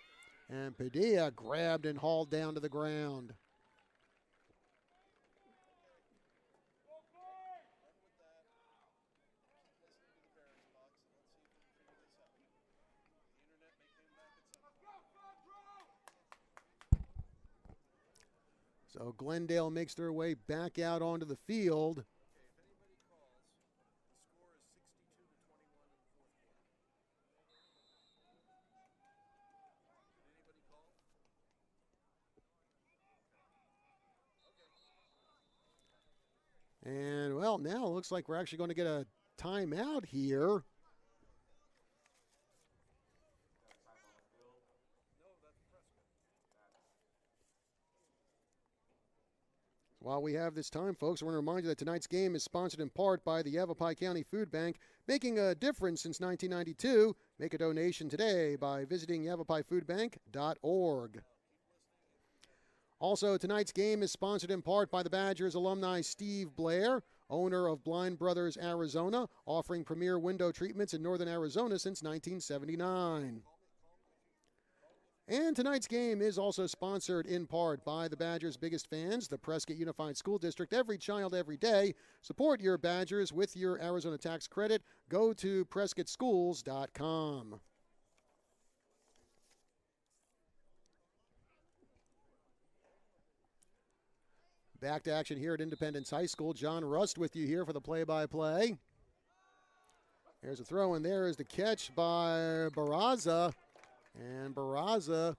and Padilla grabbed and hauled down to the ground. So Glendale makes their way back out onto the field. And, well, now it looks like we're actually going to get a timeout here. While we have this time, folks, I want to remind you that tonight's game is sponsored in part by the Yavapai County Food Bank, making a difference since 1992. Make a donation today by visiting yavapaifoodbank.org. Also, tonight's game is sponsored in part by the Badgers alumni Steve Blair, owner of Blind Brothers Arizona, offering premier window treatments in northern Arizona since 1979. And tonight's game is also sponsored in part by the Badgers' biggest fans, the Prescott Unified School District. Every child, every day. Support your Badgers with your Arizona tax credit. Go to PrescottSchools.com. Back to action here at Independence High School. John Rust with you here for the play-by-play. There's a throw, and there is the catch by Barraza. And Barraza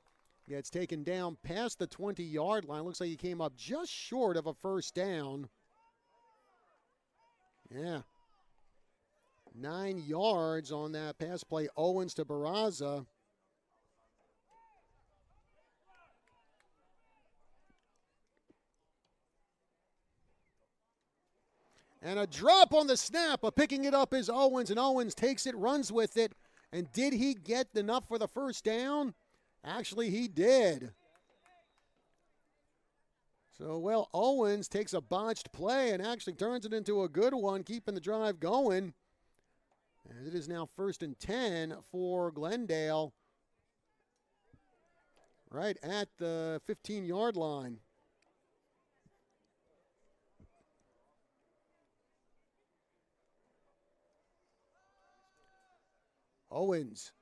gets taken down past the 20-yard line. Looks like he came up just short of a first down. Yeah. 9 yards on that pass play. Owens to Barraza. And a drop on the snap. Picking it up is Owens, and Owens takes it, runs with it. And did he get enough for the first down? Actually, he did. So, well, Owens takes a botched play and actually turns it into a good one, keeping the drive going. As it is now 1st and 10 for Glendale, right at the 15-yard line. Owens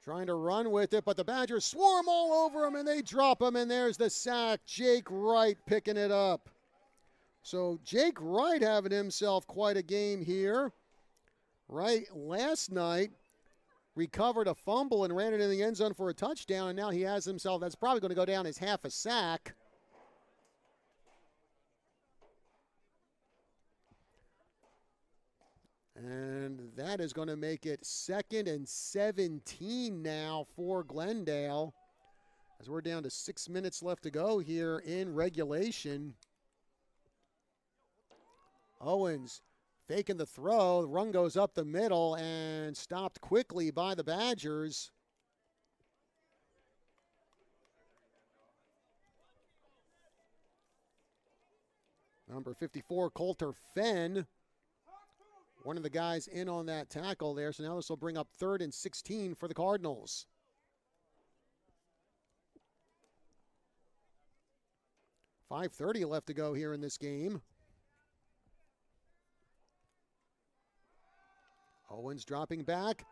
trying to run with it, but the Badgers swarm all over him, and they drop him, and there's the sack. Jake Wright picking it up. So Jake Wright having himself quite a game here. Right, last night recovered a fumble and ran it in the end zone for a touchdown, and now he has himself, that's probably going to go down as half a sack. And that is going to make it 2nd and 17 now for Glendale, as we're down to 6 minutes left to go here in regulation. Owens faking the throw. The run goes up the middle and stopped quickly by the Badgers. Number 54, Coulter Fenn, one of the guys in on that tackle there. So now this will bring up 3rd and 16 for the Cardinals. .530 left to go here in this game. Owens dropping back,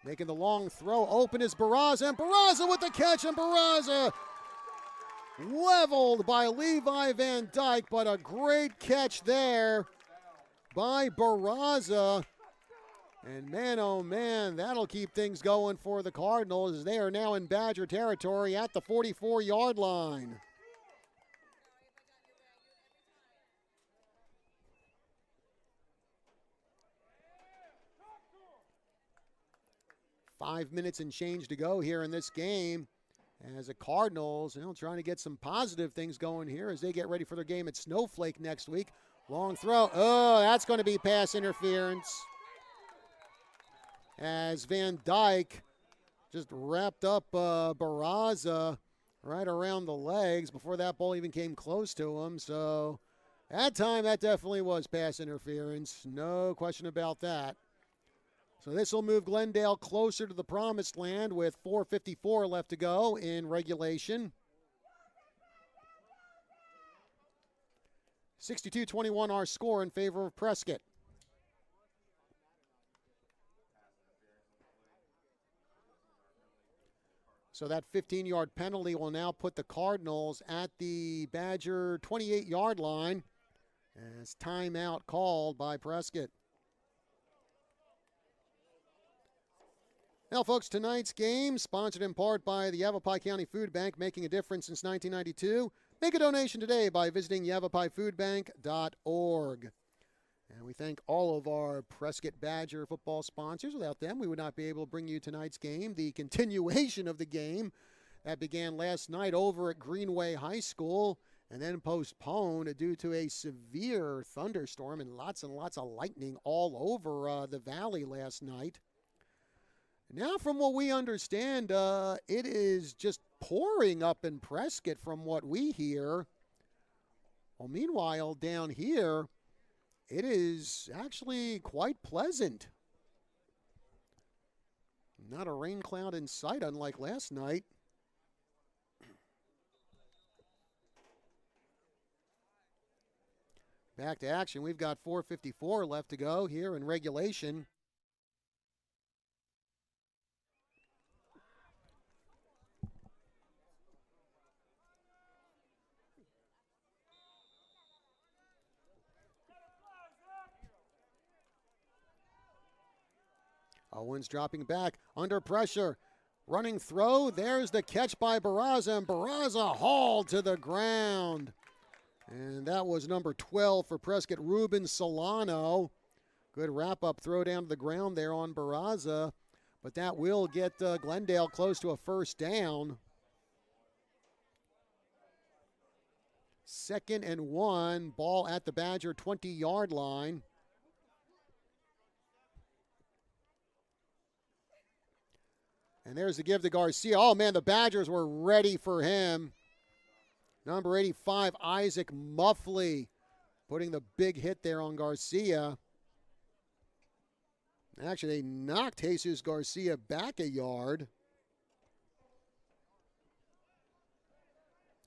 making the long throw. Open is Barraza, and Barraza with the catch, and Barraza leveled by Levi Van Dyke, but a great catch there by Barraza. And man, oh man, that'll keep things going for the Cardinals, as they are now in Badger territory at the 44-yard line. Five minutes and change to go here in this game, as the Cardinals, trying to get some positive things going here as they get ready for their game at Snowflake next week. Long throw. Oh, that's going to be pass interference, as Van Dyke just wrapped up Barraza right around the legs before that ball even came close to him. So that time, that definitely was pass interference. No question about that. So this will move Glendale closer to the promised land with 4:54 left to go in regulation. 62-21 our score in favor of Prescott. So that 15-yard penalty will now put the Cardinals at the Badger 28-yard line, as timeout called by Prescott. Now, folks, tonight's game, sponsored in part by the Yavapai County Food Bank, making a difference since 1992. Make a donation today by visiting yavapaifoodbank.org. And we thank all of our Prescott Badger football sponsors. Without them, we would not be able to bring you tonight's game, the continuation of the game that began last night over at Greenway High School and then postponed due to a severe thunderstorm and lots of lightning all over the valley last night. Now, from what we understand, it is just pouring up in Prescott from what we hear. Well, meanwhile, down here, it is actually quite pleasant. Not a rain cloud in sight, unlike last night. Back to action. We've got 4:54 left to go here in regulation. Owens dropping back, under pressure, running throw. There's the catch by Barraza, and Barraza hauled to the ground. And that was number 12 for Prescott, Ruben Solano. Good wrap-up throw down to the ground there on Barraza, but that will get Glendale close to a first down. 2nd and 1, ball at the Badger 20-yard line. And there's the give to Garcia. Oh, man, the Badgers were ready for him. Number 85, Isaac Muffley, putting the big hit there on Garcia. Actually, they knocked Jesus Garcia back a yard.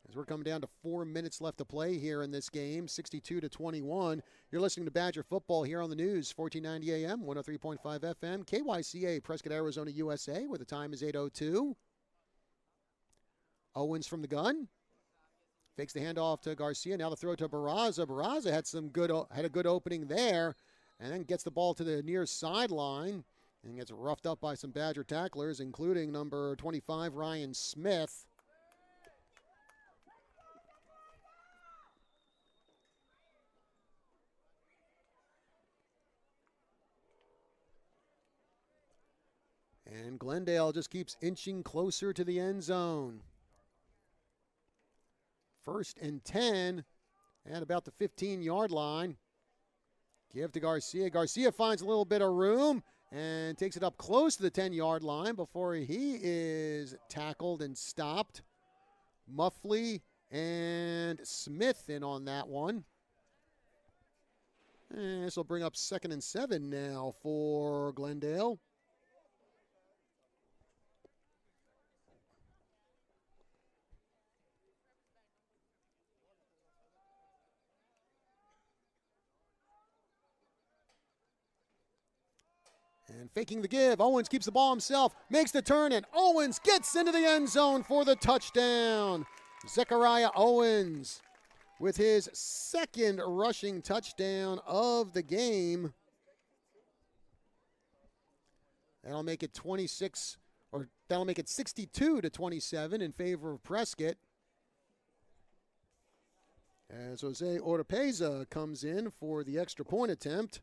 As we're coming down to 4 minutes left to play here in this game, 62-21. You're listening to Badger Football here on the news, 1490 AM, 103.5 FM, KYCA, Prescott, Arizona, USA, where the time is 8:02. Owens from the gun. Fakes the handoff to Garcia. Now the throw to Barraza. Barraza had a good opening there, and then gets the ball to the near sideline and gets roughed up by some Badger tacklers, including number 25, Ryan Smith. And Glendale just keeps inching closer to the end zone. 1st and 10 at about the 15-yard line. Give to Garcia. Garcia finds a little bit of room and takes it up close to the 10-yard line before he is tackled and stopped. Muffley and Smith in on that one. And this will bring up 2nd and 7 now for Glendale. And faking the give, Owens keeps the ball himself, makes the turn, and Owens gets into the end zone for the touchdown. Zechariah Owens with his 2nd rushing touchdown of the game. That'll make it 62-27 in favor of Prescott. As Jose Oropeza comes in for the extra point attempt.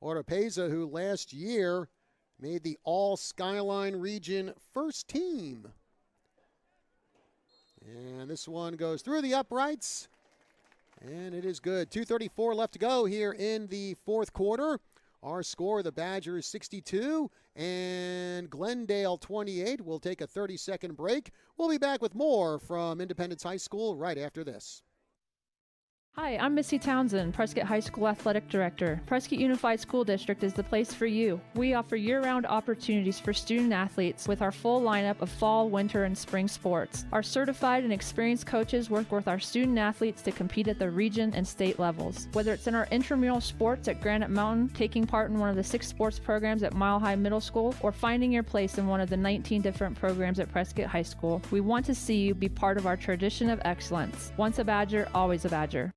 Oropeza, who last year made the All-Skyline Region first team. And this one goes through the uprights, and it is good. 2:34 left to go here in the 4th quarter. Our score, the Badgers 62 and Glendale 28. We'll take a 30-second break. We'll be back with more from Independence High School right after this. Hi, I'm Missy Townsend, Prescott High School Athletic Director. Prescott Unified School District is the place for you. We offer year-round opportunities for student athletes with our full lineup of fall, winter, and spring sports. Our certified and experienced coaches work with our student athletes to compete at the region and state levels. Whether it's in our intramural sports at Granite Mountain, taking part in one of the 6 sports programs at Mile High Middle School, or finding your place in one of the 19 different programs at Prescott High School, we want to see you be part of our tradition of excellence. Once a Badger, always a Badger.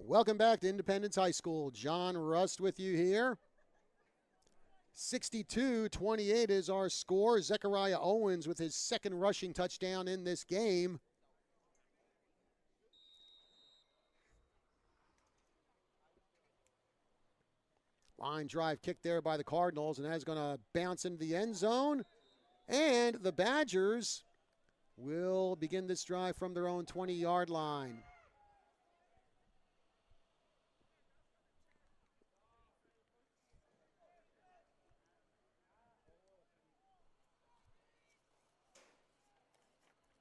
Welcome back to Independence High School. John Rust with you here. 62-28 is our score. Zechariah Owens with his second rushing touchdown in this game. Line drive kick there by the Cardinals, and that's going to bounce into the end zone. And the Badgers will begin this drive from their own 20-yard line.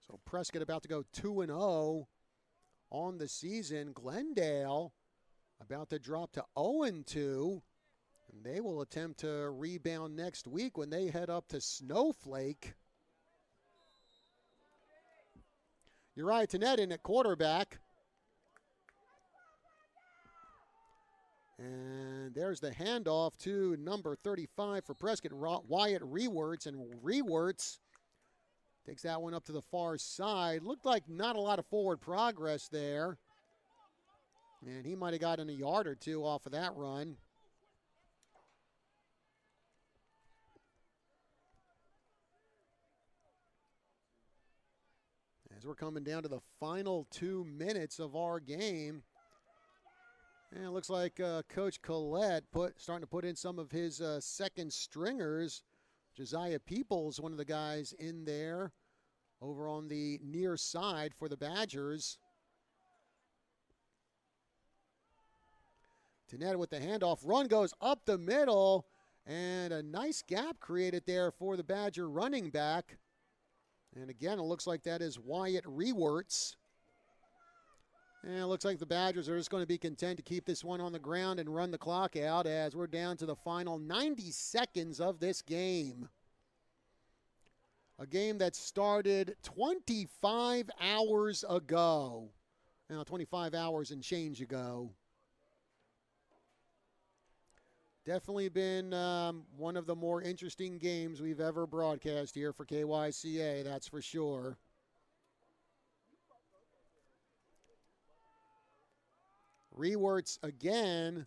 So Prescott about to go 2-0 on the season. Glendale about to drop to 0-2. And they will attempt to rebound next week when they head up to Snowflake. Uriah Tenette in at quarterback. And there's the handoff to number 35 for Prescott, Wyatt Rewerts. And Rewerts takes that one up to the far side. Looked like not a lot of forward progress there. And he might have gotten a yard or two off of that run. As we're coming down to the final 2 minutes of our game. And it looks like Coach Collette starting to put in some of his second stringers. Josiah Peoples, one of the guys in there over on the near side for the Badgers. Tenette with the handoff. Run goes up the middle. And a nice gap created there for the Badger running back. And again, it looks like that is Wyatt Rewerts. And it looks like the Badgers are just going to be content to keep this one on the ground and run the clock out as we're down to the final 90 seconds of this game. A game that started 25 hours ago. Now, 25 hours and change ago. Definitely been one of the more interesting games we've ever broadcast here for KYCA, that's for sure. Rewerts again,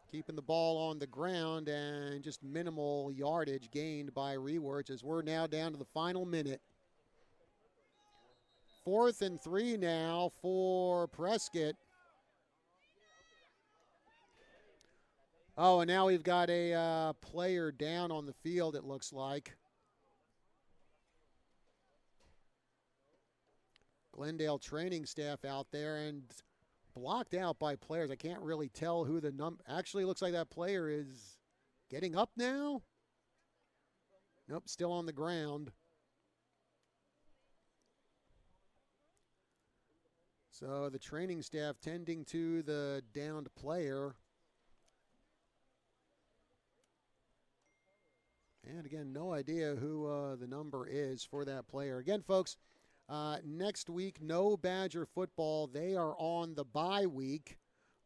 keeping the ball on the ground, and just minimal yardage gained by Rewerts as we're now down to the final minute. 4th and 3 now for Prescott. Oh, and now we've got a player down on the field, it looks like. Glendale training staff out there and blocked out by players. I can't really tell who the actually looks like that player is getting up now. Nope, still on the ground. So the training staff tending to the downed player. And again, no idea who the number is for that player. Again, folks, next week, no Badger football. They are on the bye week,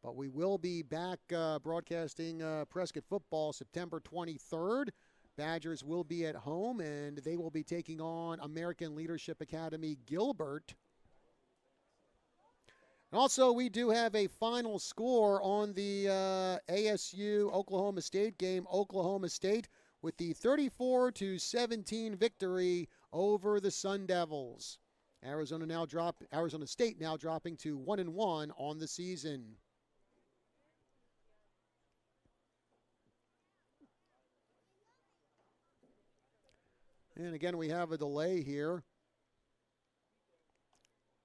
but we will be back broadcasting Prescott football September 23rd. Badgers will be at home, and they will be taking on American Leadership Academy Gilbert. And also, we do have a final score on the ASU-Oklahoma State game. Oklahoma State with the 34-17 victory over the Sun Devils. Arizona State now dropping to 1-1 on the season. And again, we have a delay here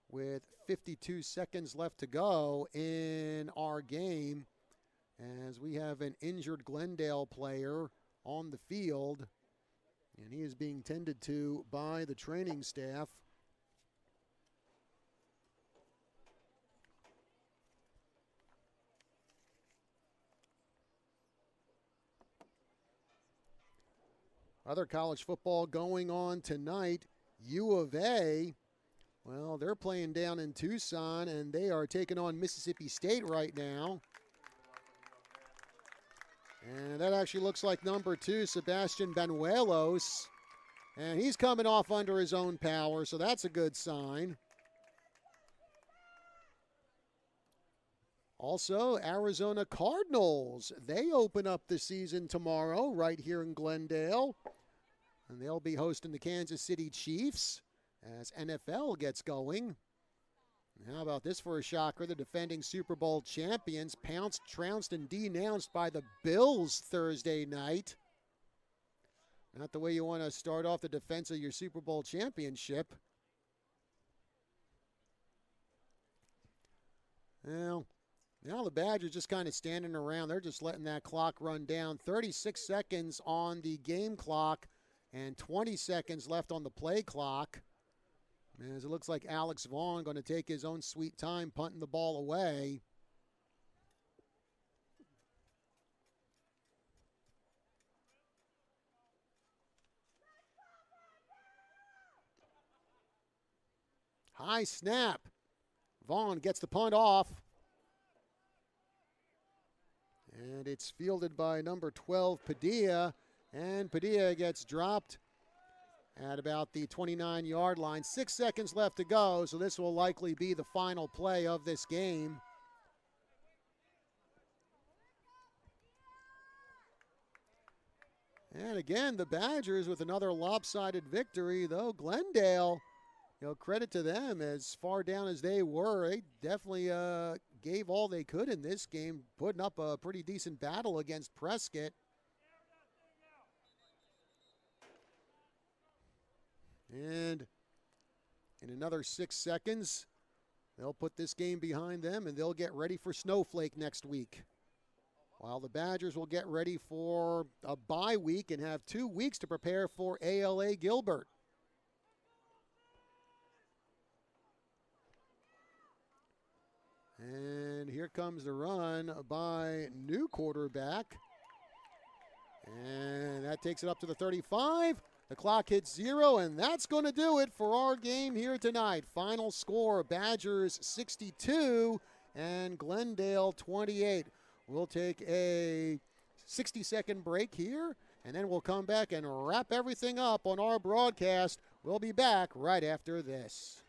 with 52 seconds left to go in our game as we have an injured Glendale player on the field, and he is being tended to by the training staff. Other college football going on tonight. U of A, well, they're playing down in Tucson, and they are taking on Mississippi State right now. And that actually looks like number 2, Sebastian Banuelos. And he's coming off under his own power, so that's a good sign. Also, Arizona Cardinals, they open up the season tomorrow right here in Glendale. And they'll be hosting the Kansas City Chiefs as NFL gets going. And how about this for a shocker? The defending Super Bowl champions trounced and denounced by the Bills Thursday night. Not the way you want to start off the defense of your Super Bowl championship. Well, now the Badgers just kind of standing around. They're just letting that clock run down. 36 seconds on the game clock and 20 seconds left on the play clock. As it looks like Alex Vaughn going to take his own sweet time punting the ball away. High snap. Vaughn gets the punt off. And it's fielded by number 12, Padilla. And Padilla gets dropped at about the 29-yard line. 6 seconds left to go, so this will likely be the final play of this game. And again, the Badgers with another lopsided victory, though Glendale, credit to them, as far down as they were, they definitely gave all they could in this game, putting up a pretty decent battle against Prescott. And in another 6 seconds, they'll put this game behind them and they'll get ready for Snowflake next week. While the Badgers will get ready for a bye week and have 2 weeks to prepare for ALA Gilbert. And here comes the run by new quarterback. And that takes it up to the 35. The clock hits 0, and that's going to do it for our game here tonight. Final score, Badgers 62 and Glendale 28. We'll take a 60-second break here, and then we'll come back and wrap everything up on our broadcast. We'll be back right after this.